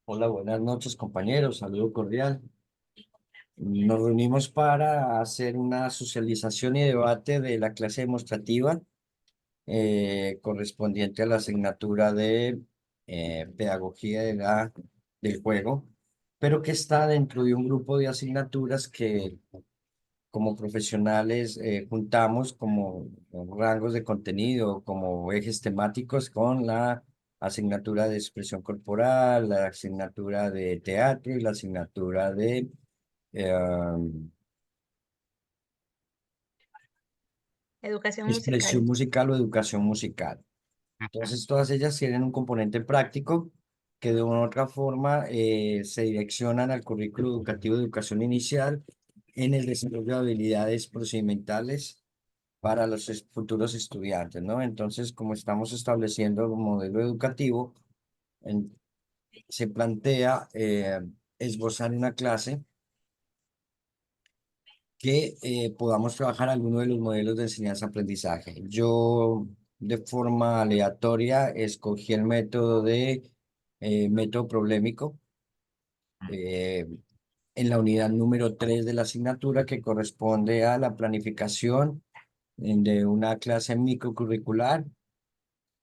Hola, buenas noches, compañeros. Saludo cordial. Nos reunimos para hacer una socialización y debate de la clase demostrativa correspondiente a la asignatura de Pedagogía del Juego, pero que está dentro de un grupo de asignaturas que como profesionales juntamos como rangos de contenido, como ejes temáticos con la asignatura de expresión corporal, la asignatura de teatro y la asignatura de eh, Educación expresión musical. musical o educación musical. Ujú. Entonces, todas ellas tienen un componente práctico que de una u otra forma se direccionan al currículo educativo de educación inicial en el desarrollo de habilidades procedimentales para los futuros estudiantes, ¿no? Entonces, como estamos estableciendo un modelo educativo, en- se plantea esbozar una clase que podamos trabajar alguno de los modelos de enseñanza-aprendizaje. Yo, de forma aleatoria, escogí el método de método problemático eh, en la unidad número 3 de la asignatura que corresponde a la planificación de una clase microcurricular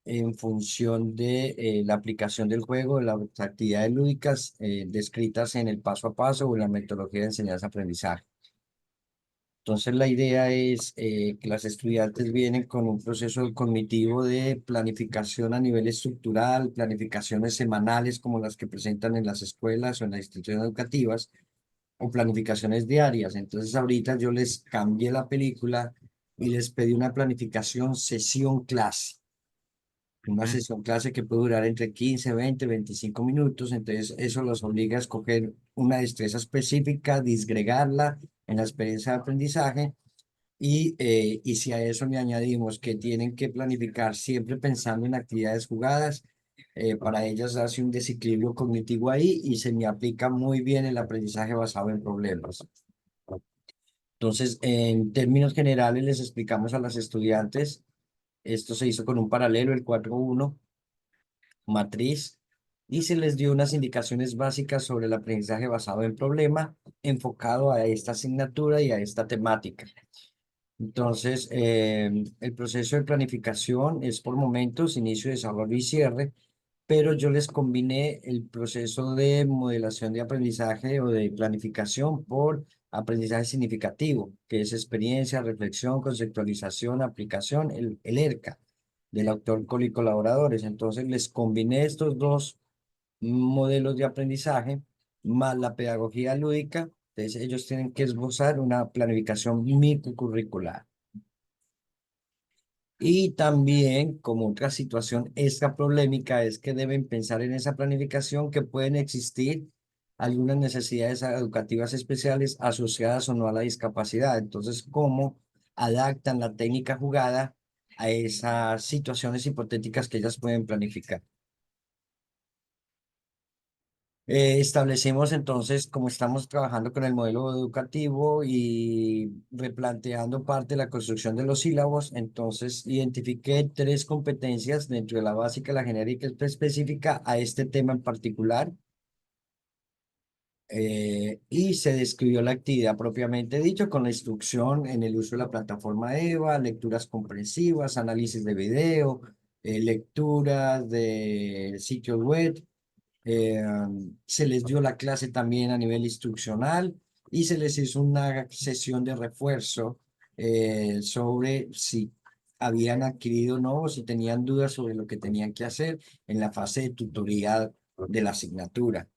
en función de la aplicación del juego, las actividades lúdicas descritas en el paso a paso o en la metodología de enseñanza-aprendizaje. Entonces, la idea es que las estudiantes vienen con un proceso cognitivo de planificación a nivel estructural, planificaciones semanales como las que presentan en las escuelas o en las instituciones educativas, o planificaciones diarias. Entonces, ahorita yo les cambié la película y les pedí una planificación sesión clase. Una Ujú. sesión clase que puede durar entre 15, 20, 25 minutos, entonces eso los obliga a escoger una destreza específica, disgregarla en la experiencia de aprendizaje y si a eso le añadimos que tienen que planificar siempre pensando en actividades jugadas, para ellas hace un desequilibrio cognitivo ahí y se me aplica muy bien el aprendizaje basado en problemas. Entonces, en términos generales, les explicamos a las estudiantes, esto se hizo con un paralelo, el 4-1 matriz, y se les dio unas indicaciones básicas sobre el aprendizaje basado en problema, enfocado a esta asignatura y a esta temática. Entonces, el proceso de planificación es por momentos, inicio, desarrollo y cierre, pero yo les combiné el proceso de modelación de aprendizaje o de planificación por aprendizaje significativo, que es experiencia, reflexión, conceptualización, aplicación, el ERCA, del autor y colaboradores. Entonces, les combiné estos dos modelos de aprendizaje más la pedagogía lúdica. Entonces, ellos tienen que esbozar una planificación microcurricular. Y también, como otra situación extra problemática, es que deben pensar en esa planificación que pueden existir algunas necesidades educativas especiales asociadas o no a la discapacidad. Entonces, ¿cómo adaptan la técnica jugada a esas situaciones hipotéticas que ellas pueden planificar? Establecimos entonces, como estamos trabajando con el modelo educativo y replanteando parte de la construcción de los sílabos, entonces identifiqué tres competencias dentro de la básica, la genérica y la específica a este tema en particular, y se describió la actividad propiamente dicho con la instrucción en el uso de la plataforma EVA, lecturas comprensivas, análisis de video, lecturas de sitios web. eh, Se les dio la clase también a nivel instruccional y se les hizo una sesión de refuerzo sobre si habían adquirido o no, o si tenían dudas sobre lo que tenían que hacer en la fase de tutoría de la asignatura.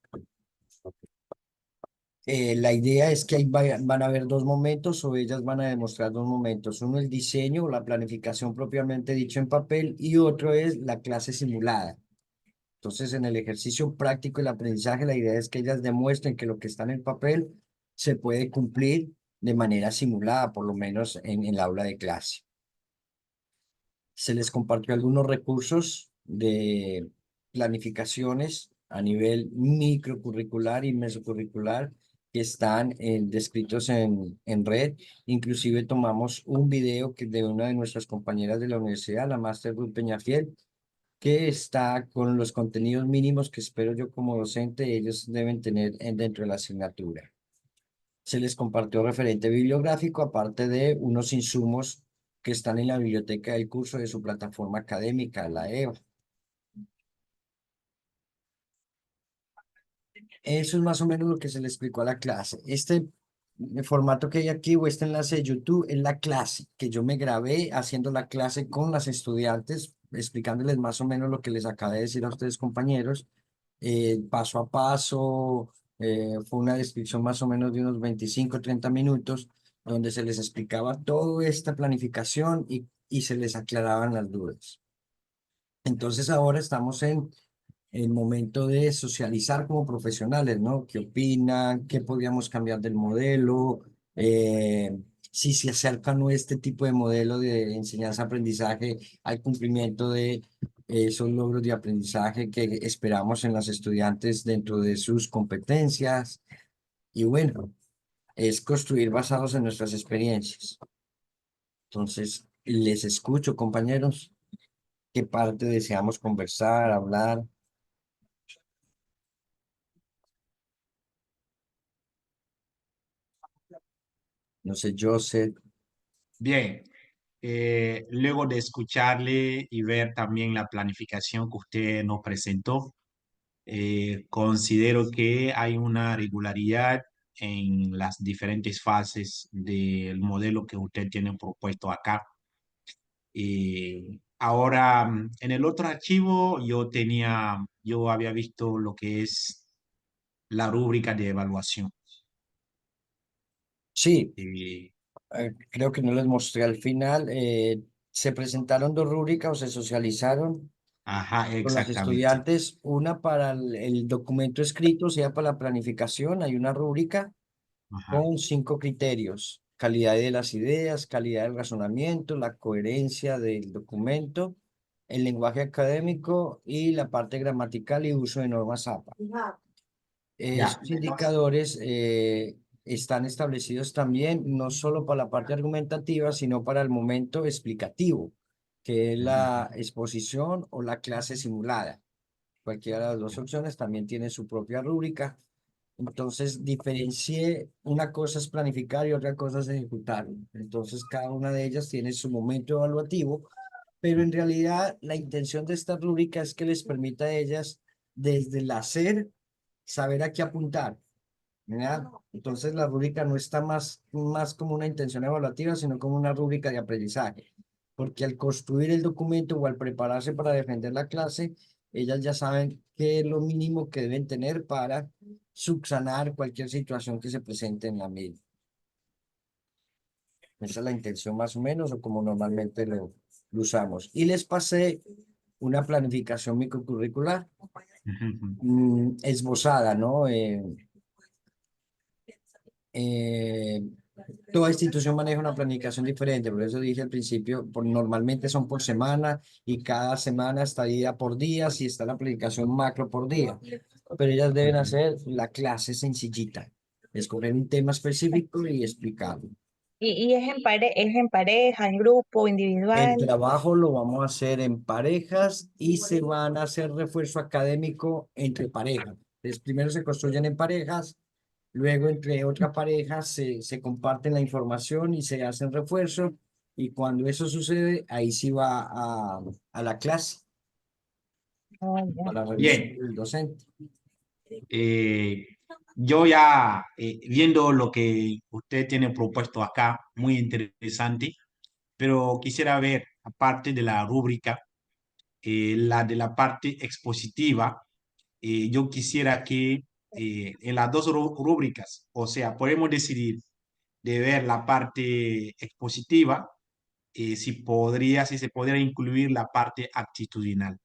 La idea es que ahí van a haber dos momentos o ellas van a demostrar dos momentos. Uno, el diseño o la planificación propiamente dicho en papel y otro es la clase simulada. Entonces, en el ejercicio práctico del aprendizaje, la idea es que ellas demuestren que lo que está en el papel se puede cumplir de manera simulada, por lo menos en el aula de clase. Se les compartió algunos recursos de planificaciones a nivel microcurricular y mesocurricular que están descritos en red. Inclusive tomamos un video de una de nuestras compañeras de la universidad, la Master Ruth Peñafiel, que está con los contenidos mínimos que espero yo como docente ellos deben tener dentro de la asignatura. Se les compartió referente bibliográfico, aparte de unos insumos que están en la biblioteca del curso de su plataforma académica, la EVA. Eso es más o menos lo que se le explicó a la clase. Este formato que hay aquí o este enlace de YouTube es la clase que yo me grabé haciendo la clase con las estudiantes, explicándoles más o menos lo que les acabé de decir a ustedes, compañeros, paso a paso. Fue una descripción más o menos de unos 25 30 minutos, donde se les explicaba toda esta planificación y se les aclaraban las dudas. Entonces ahora estamos en el momento de socializar como profesionales, ¿no? ¿Qué opinan? ¿Qué podríamos cambiar del modelo? Si se acerca o no este tipo de modelo de enseñanza-aprendizaje al cumplimiento de esos logros de aprendizaje que esperamos en los estudiantes dentro de sus competencias. Y bueno, es construir basados en nuestras experiencias. Entonces, les escucho, compañeros. ¿Qué parte deseamos conversar, hablar? No sé, Joseph. Bien, luego de escucharle y ver también la planificación que usted nos presentó, considero que hay una regularidad en las diferentes fases del modelo que usted tiene propuesto acá. Ahora, en el otro archivo yo había visto lo que es la rúbrica de evaluación. Sí, Eh, creo que no les mostré al final. Se presentaron dos rúbricas o se socializaron ajá, con los exactamente. estudiantes. Una para el documento escrito, o sea, para la planificación. Hay una rúbrica Ajá, con 5 criterios: calidad de las ideas, calidad del razonamiento, la coherencia del documento, el lenguaje académico y la parte gramatical y uso de normas APA. ya. Esos indicadores están establecidos también no solo para la parte argumentativa, sino para el momento explicativo, que es la exposición o la clase simulada. Cualquiera de las dos opciones también tiene su propia rúbrica. Entonces, diferencié, una cosa es planificar y otra cosa es ejecutar. Entonces, cada una de ellas tiene su momento evaluativo, pero en realidad la intención de esta rúbrica es que les permita a ellas, desde el hacer, saber a qué apuntar. ¿Ya? Entonces la rúbrica no está más como una intención evaluativa, sino como una rúbrica de aprendizaje, porque al construir el documento o al prepararse para defender la clase, ellas ya saben qué es lo mínimo que deben tener para subsanar cualquier situación que se presente en la misma. Esa es la intención más o menos, o como normalmente lo usamos. Y les pasé una planificación microcurricular esbozada, ¿no? Eh, Toda institución maneja una planificación diferente, por eso dije al principio, normalmente son por semana y cada semana está día por día, si está la planificación macro por día, pero ellas deben Ujú. hacer la clase sencillita, escoger un tema específico y explicarlo. Y es en pareja, en grupo, El individual. trabajo lo vamos a hacer en parejas y se van a hacer refuerzo académico entre parejas. Entonces, primero se construyen en parejas. Luego, entre otras parejas, se comparten la información y se hacen refuerzo. Y cuando eso sucede, ahí sí va a la clase Oh, ya. para la revisión Bien, del docente. eh, yo ya viendo lo que usted tiene propuesto acá, muy interesante, pero quisiera ver, aparte de la rúbrica, la de la parte expositiva, yo quisiera que en las dos rúbricas, o sea, podemos decidir de ver la parte expositiva, si se podría incluir la parte actitudinal,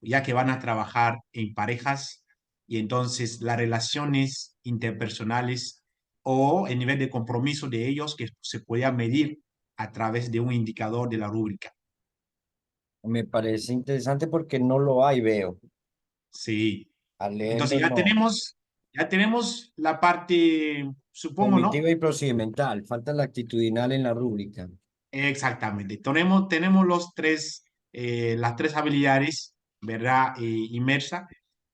ya que van a trabajar en parejas y entonces las relaciones interpersonales o el nivel de compromiso de ellos que se podía medir a través de un indicador de la rúbrica. Me parece interesante porque no lo hay, veo. Sí. Al Entonces leerlo, no. ya tenemos la parte, supongo, ¿no? Cognitiva y procedimental. Falta la actitudinal en la rúbrica. Exactamente. Tenemos las tres habilidades ¿verdad? Inmersa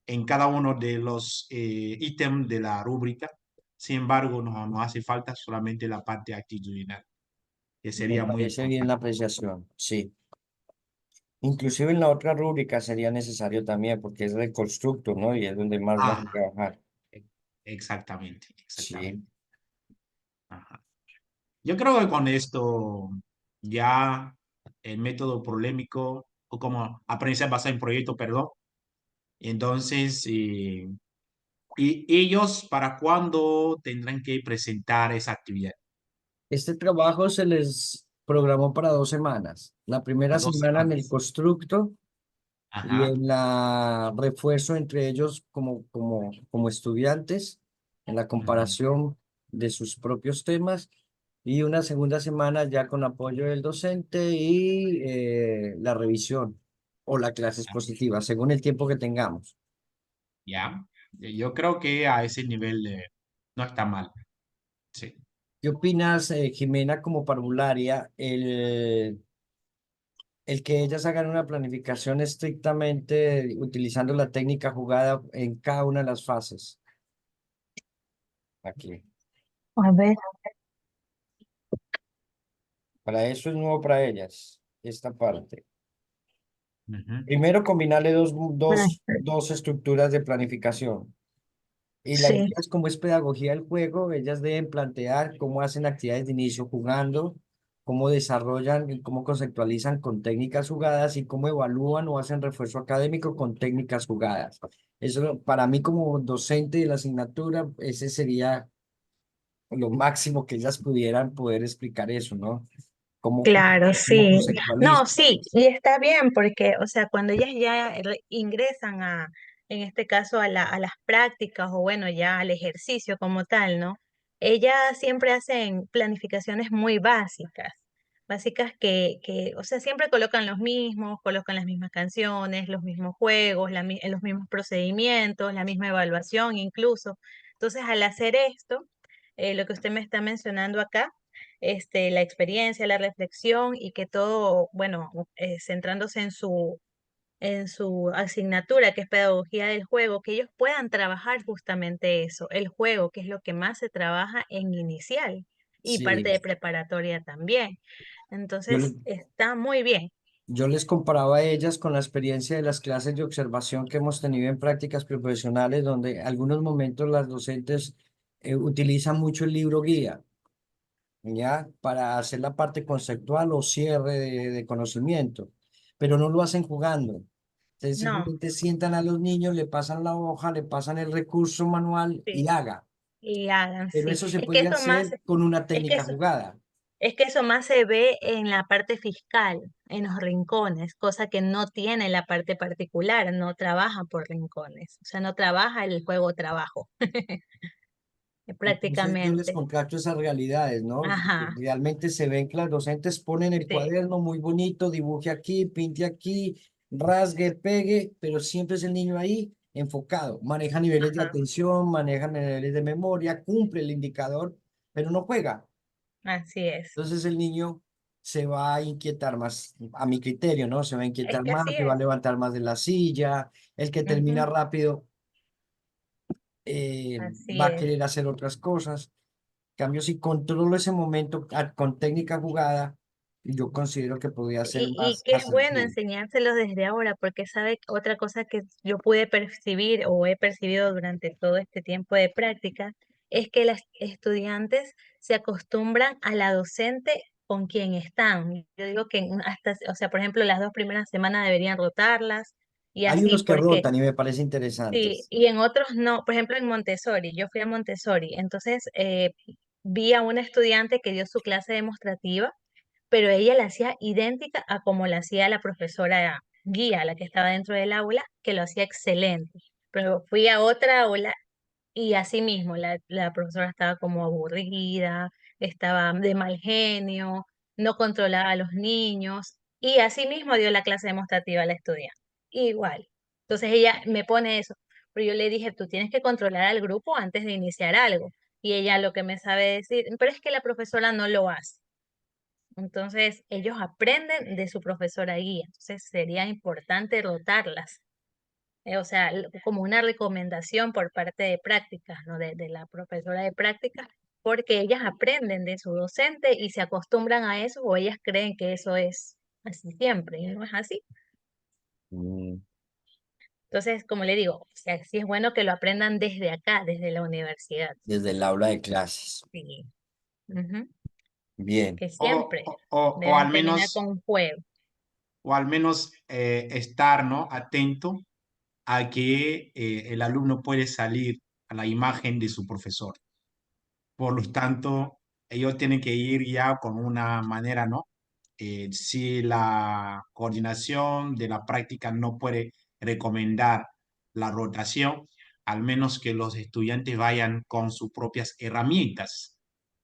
en cada uno de los ítems de la rúbrica. Sin embargo, nos hace falta solamente la parte actitudinal, que Me sería muy parece bien la importante. apreciación, sí. Inclusive en la otra rúbrica sería necesario también, porque es el constructo, ¿no? Y es donde más van Ah, a trabajar. e- exactamente, exactamente. Sí. Ajá. Yo creo que con esto ya el método polémico o como aprendizaje basado en proyecto, perdón. Entonces, ¿y ellos para cuándo tendrán que presentar esa actividad? Este trabajo se les programó para 2 semanas. La A primera dos semana en el semanas. constructo y Ajá. en la refuerzo entre ellos como estudiantes, en la Ujú. comparación de sus propios temas. Y una segunda semana ya con apoyo del docente y la revisión o la clase expositiva, según el tiempo que tengamos. Ya. Yo creo que a ese nivel no está mal. Sí. ¿Qué opinas, Jimena, como parvularia, el que ellas hagan una planificación estrictamente utilizando la técnica jugada en cada una de las fases? Aquí. A ver, Para eso es nuevo para ellas, esta parte. Ujú. Primero, combinarle mm, dos estructuras de planificación. Y la idea sí, es como es pedagogía del juego, ellas deben plantear cómo hacen actividades de inicio jugando, cómo desarrollan y cómo conceptualizan con técnicas jugadas y cómo evalúan o hacen refuerzo académico con técnicas jugadas. Eso para mí como docente de la asignatura, ese sería lo máximo que ellas pudieran poder explicar eso, ¿no? claro, Cómo sí. No, conceptualizan. sí, y está bien porque, o sea, cuando ellas ya ingresan en este caso, a las prácticas o bueno, ya al ejercicio como tal, ¿no? Ellas siempre hacen planificaciones muy básicas o sea, siempre colocan los mismos, colocan las mismas canciones, los mismos juegos, los mismos procedimientos, la misma evaluación incluso. Entonces, al hacer esto, lo que usted me está mencionando acá, la experiencia, la reflexión y que todo, bueno, centrándose en su asignatura, que es pedagogía del juego, que ellos puedan trabajar justamente eso, el juego, que es lo que más se trabaja en inicial y parte Sí, de preparatoria también. yo, Entonces, está muy bien. yo les comparaba a ellas con la experiencia de las clases de observación que hemos tenido en prácticas preprofesionales, donde algunos momentos las docentes utilizan mucho el libro guía, ¿ya? Para hacer la parte conceptual o cierre de conocimiento, pero no lo hacen jugando. Entonces No, simplemente sientan a los niños, le pasan la hoja, le pasan el recurso manual y sí, haga. y hagan, Pero sí. eso se Es que puede eso más, hacer con una es que técnica eso, jugada. Es que eso más se ve en la parte fiscal, en los rincones, cosa que no tiene la parte particular, no trabaja por rincones, o sea, no trabaja el juego trabajo, Entonces yo les prácticamente. contrasto esas realidades, ¿no? Ajá, Realmente se ven que las docentes ponen el sí, cuaderno muy bonito, dibuje aquí, pinte aquí, rasgue, pegue, pero siempre es el niño ahí enfocado. Maneja niveles de ajá, atención, maneja niveles de memoria, cumple el indicador, pero no juega. así es. Entonces el niño se va a inquietar más, a mi criterio, ¿no? Se va a Es inquietar que más, así se va a es. levantar más de la silla, el que termina Ujú, rápido así va a es. querer hacer otras cosas. Cambio, si controlo ese momento con técnica jugada, yo considero que podría ser Y más que es bueno asertivo. enseñárselos desde ahora, porque sabe otra cosa que yo pude percibir o he percibido durante todo este tiempo de práctica, es que las estudiantes se acostumbran a la docente con quien están. Yo digo que hasta, o sea, por ejemplo, las 2 primeras semanas deberían rotarlas y Hay así, unos que porque rotan y me parece sí, interesantes. y en otros no. Por ejemplo, en Montessori, yo fui a Montessori, entonces vi a una estudiante que dio su clase demostrativa, pero ella la hacía idéntica a como la hacía la profesora guía, la que estaba dentro del aula, que lo hacía excelente. Pero fui a otra aula y así mismo la profesora estaba como aburrida, estaba de mal genio, no controlaba a los niños y así mismo dio la clase demostrativa a la estudiante. Igual. Entonces ella me pone eso, pero yo le dije, tú tienes que controlar al grupo antes de iniciar algo. Y ella lo que me sabe decir, pero es que la profesora no lo hace. Entonces, ellos aprenden de su profesora guía. Entonces, sería importante rotarlas. O sea, como una recomendación por parte de prácticas, ¿no? De la profesora de prácticas, porque ellas aprenden de su docente y se acostumbran a eso o ellas creen que eso es así siempre y no es así. Mm, Entonces, como le digo, o sea, sí es bueno que lo aprendan desde acá, desde la universidad. desde el aula de clases. Sí. Ujú. Bien. Que O, siempre o deben al terminar menos, con un juego. o al menos estar, ¿no? Atento a que el alumno puede salir a la imagen de su profesor. Por lo tanto, ellos tienen que ir ya con una manera, ¿no? Si la coordinación de la práctica no puede recomendar la rotación, al menos que los estudiantes vayan con sus propias herramientas.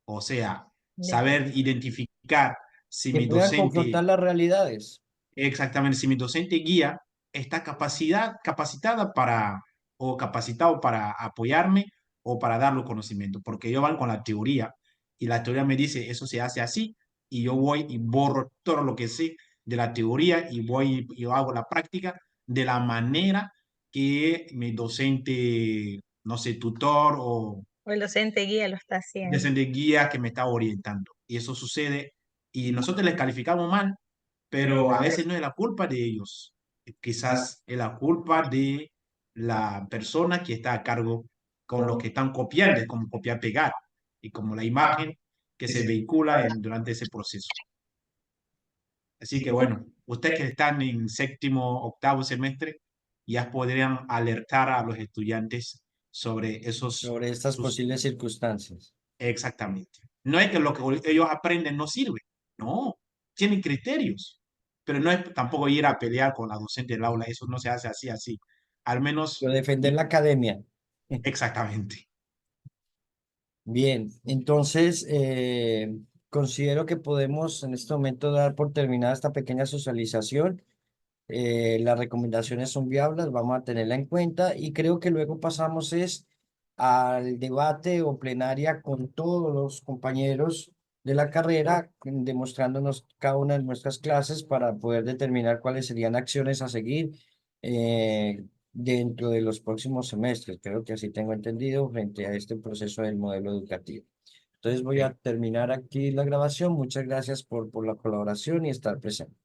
O sea, Ya. saber identificar si Que mi puedan docente confrontar las realidades. exactamente, si mi docente guía está capacitada para, o capacitado para apoyarme o para darle conocimiento, porque ellos van con la teoría y la teoría me dice eso se hace así y yo voy y borro todo lo que sé de la teoría y voy y yo hago la práctica de la manera que mi docente, no sé, tutor o O el docente guía lo está haciendo. docente guía que me está orientando. Y eso sucede y nosotros les calificamos mal, pero a veces no es la culpa de ellos, quizás es la culpa de la persona que está a cargo con los que están copiando, es como copiar-pegar, y como la imagen que se vehicula durante ese proceso. Así que bueno, ustedes que están en séptimo, octavo semestre, ya podrían alertar a los estudiantes sobre esos, Sobre estas sus, posibles circunstancias. exactamente. No es que lo que ellos aprenden no sirve, no, tienen criterios, pero no es tampoco ir a pelear con la docente del aula, eso no se hace así, así. Al menos, Pero defender la academia. exactamente. Bien, entonces considero que podemos en este momento dar por terminada esta pequeña socialización. Las recomendaciones son viables, vamos a tenerla en cuenta y creo que luego pasamos es al debate o plenaria con todos los compañeros de la carrera, demostrándonos cada una de nuestras clases para poder determinar cuáles serían acciones a seguir dentro de los próximos semestres. Creo que así tengo entendido frente a este proceso del modelo educativo. Entonces voy a Ok. terminar aquí la grabación. Muchas gracias por la colaboración y estar presente.